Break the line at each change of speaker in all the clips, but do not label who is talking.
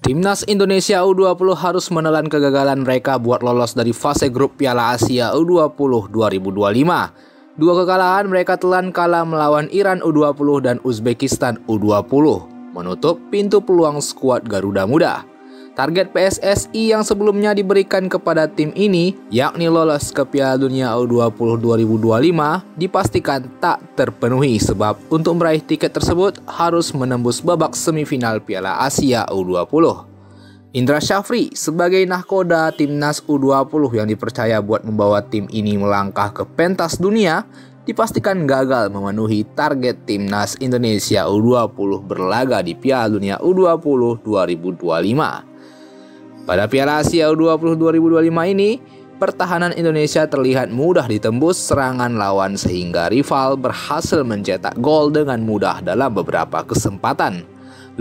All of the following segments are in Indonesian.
Timnas Indonesia U20 harus menelan kegagalan mereka buat lolos dari fase grup Piala Asia U20 2025. Dua kekalahan mereka telan kalah melawan Iran U20 dan Uzbekistan U20, menutup pintu peluang skuad Garuda Muda. Target PSSI yang sebelumnya diberikan kepada tim ini, yakni lolos ke Piala Dunia U20 2025, dipastikan tak terpenuhi sebab untuk meraih tiket tersebut harus menembus babak semifinal Piala Asia U20. Indra Syafri sebagai nahkoda Timnas U20 yang dipercaya buat membawa tim ini melangkah ke pentas dunia, dipastikan gagal memenuhi target Timnas Indonesia U20 berlaga di Piala Dunia U20 2025. Pada Piala Asia U20 2025 ini, pertahanan Indonesia terlihat mudah ditembus serangan lawan sehingga rival berhasil mencetak gol dengan mudah dalam beberapa kesempatan.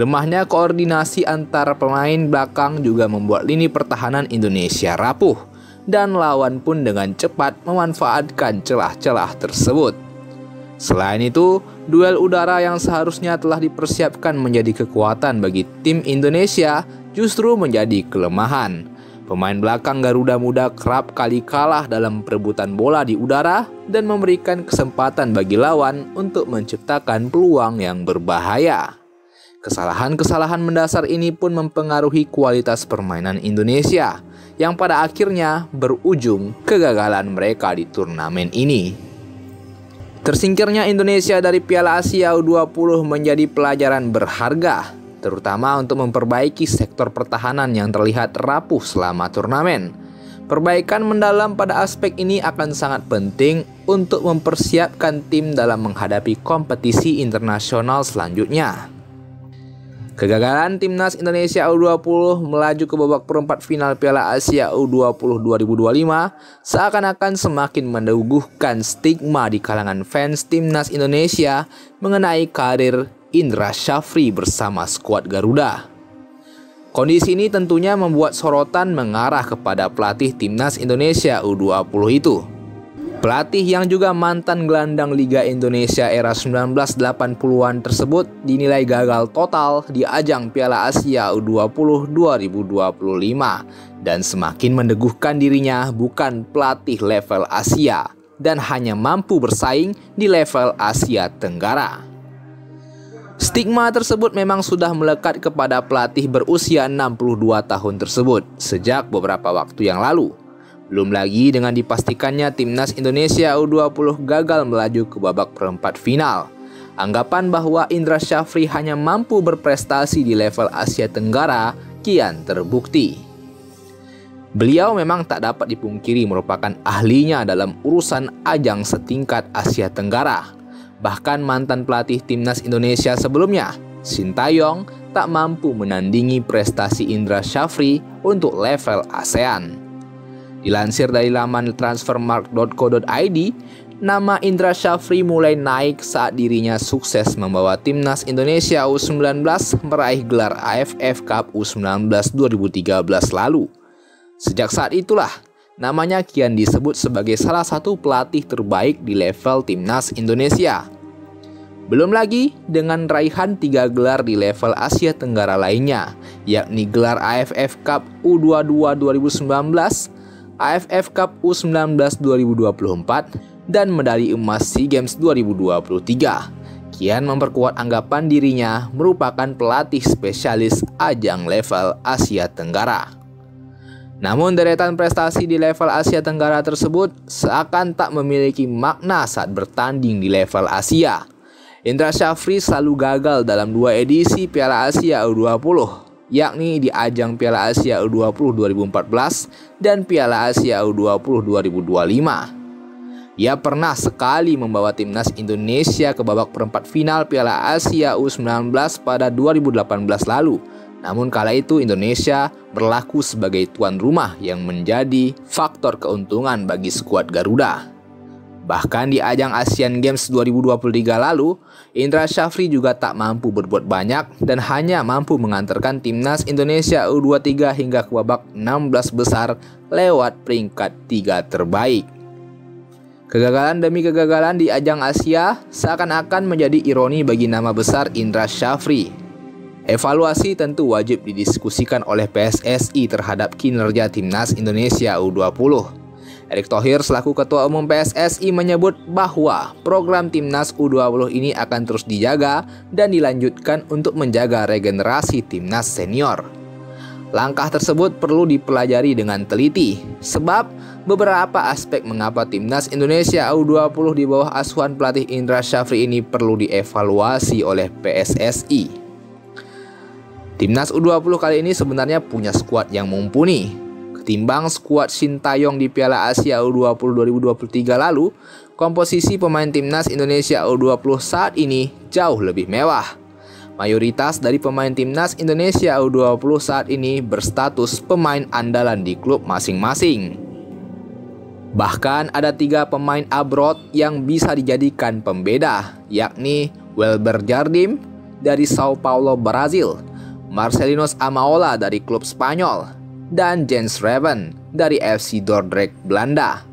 Lemahnya koordinasi antar pemain belakang juga membuat lini pertahanan Indonesia rapuh, dan lawan pun dengan cepat memanfaatkan celah-celah tersebut. Selain itu, duel udara yang seharusnya telah dipersiapkan menjadi kekuatan bagi tim Indonesia justru menjadi kelemahan. Pemain belakang Garuda Muda kerap kali kalah dalam perebutan bola di udara dan memberikan kesempatan bagi lawan untuk menciptakan peluang yang berbahaya. Kesalahan-kesalahan mendasar ini pun mempengaruhi kualitas permainan Indonesia, yang pada akhirnya berujung kegagalan mereka di turnamen ini. Tersingkirnya Indonesia dari Piala Asia U20 menjadi pelajaran berharga, terutama untuk memperbaiki sektor pertahanan yang terlihat rapuh selama turnamen. Perbaikan mendalam pada aspek ini akan sangat penting untuk mempersiapkan tim dalam menghadapi kompetisi internasional selanjutnya. Kegagalan Timnas Indonesia U20 melaju ke babak perempat final Piala Asia U20 2025 seakan-akan semakin meneguhkan stigma di kalangan fans Timnas Indonesia mengenai karir Indra Syafri bersama skuad Garuda. Kondisi ini tentunya membuat sorotan mengarah kepada pelatih Timnas Indonesia U20 itu. Pelatih yang juga mantan gelandang Liga Indonesia era 1980-an tersebut dinilai gagal total di ajang Piala Asia U20 2025 dan semakin meneguhkan dirinya bukan pelatih level Asia dan hanya mampu bersaing di level Asia Tenggara. Stigma tersebut memang sudah melekat kepada pelatih berusia 62 tahun tersebut sejak beberapa waktu yang lalu. Belum lagi dengan dipastikannya Timnas Indonesia U20 gagal melaju ke babak perempat final. Anggapan bahwa Indra Syafri hanya mampu berprestasi di level Asia Tenggara kian terbukti. Beliau memang tak dapat dipungkiri merupakan ahlinya dalam urusan ajang setingkat Asia Tenggara. Bahkan mantan pelatih Timnas Indonesia sebelumnya, Sintayong, tak mampu menandingi prestasi Indra Syafri untuk level ASEAN. Dilansir dari laman transfermarkt.co.id, nama Indra Syafri mulai naik saat dirinya sukses membawa Timnas Indonesia U19 meraih gelar AFF Cup U19 2013 lalu. Sejak saat itulah, namanya kian disebut sebagai salah satu pelatih terbaik di level Timnas Indonesia. Belum lagi dengan raihan 3 gelar di level Asia Tenggara lainnya, yakni gelar AFF Cup U22 2019, AFF Cup U19 2024, dan medali emas SEA Games 2023. Kian memperkuat anggapan dirinya merupakan pelatih spesialis ajang level Asia Tenggara. Namun deretan prestasi di level Asia Tenggara tersebut seakan tak memiliki makna saat bertanding di level Asia. Indra Syafri selalu gagal dalam 2 edisi Piala Asia U20, yakni di ajang Piala Asia U20 2014 dan Piala Asia U20 2025. Ia pernah sekali membawa Timnas Indonesia ke babak perempat final Piala Asia U19 pada 2018 lalu. Namun kala itu Indonesia berlaku sebagai tuan rumah yang menjadi faktor keuntungan bagi skuad Garuda. Bahkan di ajang Asian Games 2023 lalu, Indra Syafri juga tak mampu berbuat banyak dan hanya mampu mengantarkan Timnas Indonesia U23 hingga ke babak 16 besar lewat peringkat 3 terbaik. Kegagalan demi kegagalan di ajang Asia seakan-akan menjadi ironi bagi nama besar Indra Syafri. Evaluasi tentu wajib didiskusikan oleh PSSI terhadap kinerja Timnas Indonesia U20. Erick Thohir selaku Ketua Umum PSSI menyebut bahwa program Timnas U20 ini akan terus dijaga dan dilanjutkan untuk menjaga regenerasi Timnas senior. Langkah tersebut perlu dipelajari dengan teliti, sebab beberapa aspek mengapa Timnas Indonesia U20 di bawah asuhan pelatih Indra Syafri ini perlu dievaluasi oleh PSSI. Timnas U20 kali ini sebenarnya punya skuad yang mumpuni. Ketimbang skuad Sintayong di Piala Asia U20 2023 lalu, komposisi pemain Timnas Indonesia U20 saat ini jauh lebih mewah. Mayoritas dari pemain Timnas Indonesia U20 saat ini berstatus pemain andalan di klub masing-masing. Bahkan ada 3 pemain abroad yang bisa dijadikan pembeda, yakni Welber Jardim dari Sao Paulo, Brazil, Marcelinus Amaola dari klub Spanyol, dan Jens Reven dari FC Dordrecht, Belanda.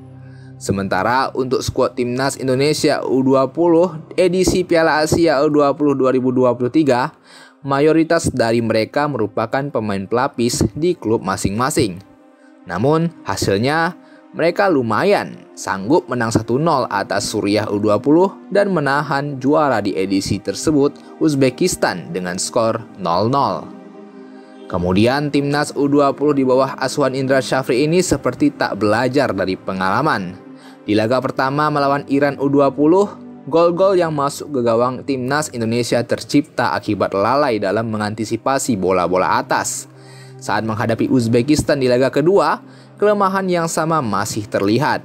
Sementara untuk skuad Timnas Indonesia U20 edisi Piala Asia U20 2023, mayoritas dari mereka merupakan pemain pelapis di klub masing-masing. Namun hasilnya mereka lumayan, sanggup menang 1-0 atas Suriah U20 dan menahan juara di edisi tersebut Uzbekistan dengan skor 0-0. Kemudian Timnas U20 di bawah asuhan Indra Syafri ini seperti tak belajar dari pengalaman. Di laga pertama melawan Iran U20, gol-gol yang masuk ke gawang Timnas Indonesia tercipta akibat lalai dalam mengantisipasi bola-bola atas. Saat menghadapi Uzbekistan di laga kedua, kelemahan yang sama masih terlihat.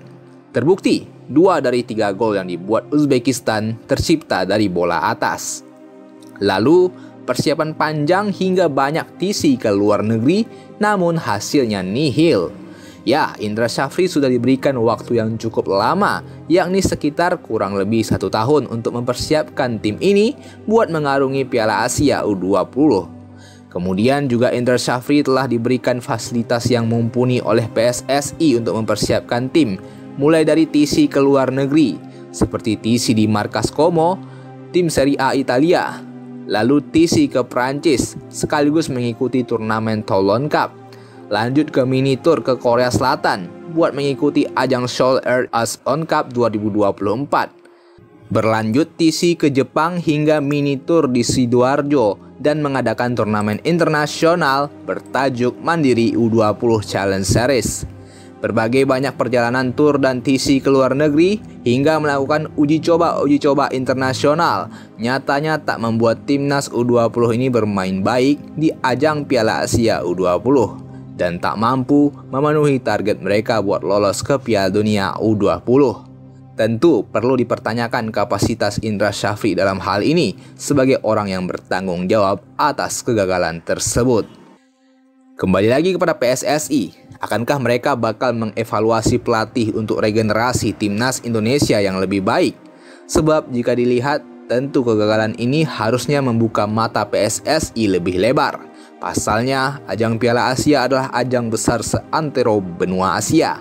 Terbukti, 2 dari 3 gol yang dibuat Uzbekistan tercipta dari bola atas. Lalu, persiapan panjang hingga banyak TC ke luar negeri, namun hasilnya nihil. Ya, Indra Syafri sudah diberikan waktu yang cukup lama, yakni sekitar kurang lebih 1 tahun untuk mempersiapkan tim ini buat mengarungi Piala Asia U20. Kemudian juga Indra Syafri telah diberikan fasilitas yang mumpuni oleh PSSI untuk mempersiapkan tim, mulai dari TC ke luar negeri, seperti TC di markas Como, tim Serie A Italia, lalu TC ke Prancis, sekaligus mengikuti turnamen Toulon Cup. Lanjut ke mini tour ke Korea Selatan buat mengikuti ajang Seoul Air On Cup 2024. Berlanjut TC ke Jepang hingga mini tour di Sidoarjo dan mengadakan turnamen internasional bertajuk Mandiri U20 Challenge Series. Berbagai banyak perjalanan tour dan TC ke luar negeri hingga melakukan uji coba internasional nyatanya tak membuat Timnas U20 ini bermain baik di ajang Piala Asia U20. Dan tak mampu memenuhi target mereka buat lolos ke Piala Dunia U20. Tentu perlu dipertanyakan kapasitas Indra Syafri dalam hal ini sebagai orang yang bertanggung jawab atas kegagalan tersebut. Kembali lagi kepada PSSI, akankah mereka bakal mengevaluasi pelatih untuk regenerasi Timnas Indonesia yang lebih baik? Sebab jika dilihat, tentu kegagalan ini harusnya membuka mata PSSI lebih lebar. Pasalnya, ajang Piala Asia adalah ajang besar seantero benua Asia.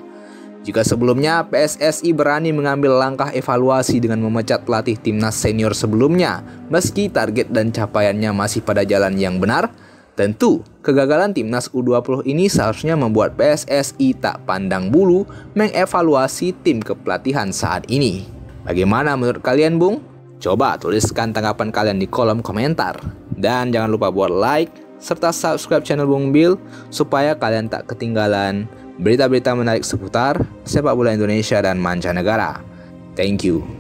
Jika sebelumnya PSSI berani mengambil langkah evaluasi dengan memecat pelatih timnas senior sebelumnya, meski target dan capaiannya masih pada jalan yang benar, tentu kegagalan timnas U20 ini seharusnya membuat PSSI tak pandang bulu mengevaluasi tim kepelatihan saat ini. Bagaimana menurut kalian, Bung? Coba tuliskan tanggapan kalian di kolom komentar. Dan jangan lupa buat like serta subscribe channel Bung Bil supaya kalian tak ketinggalan berita-berita menarik seputar sepak bola Indonesia dan mancanegara. Thank you.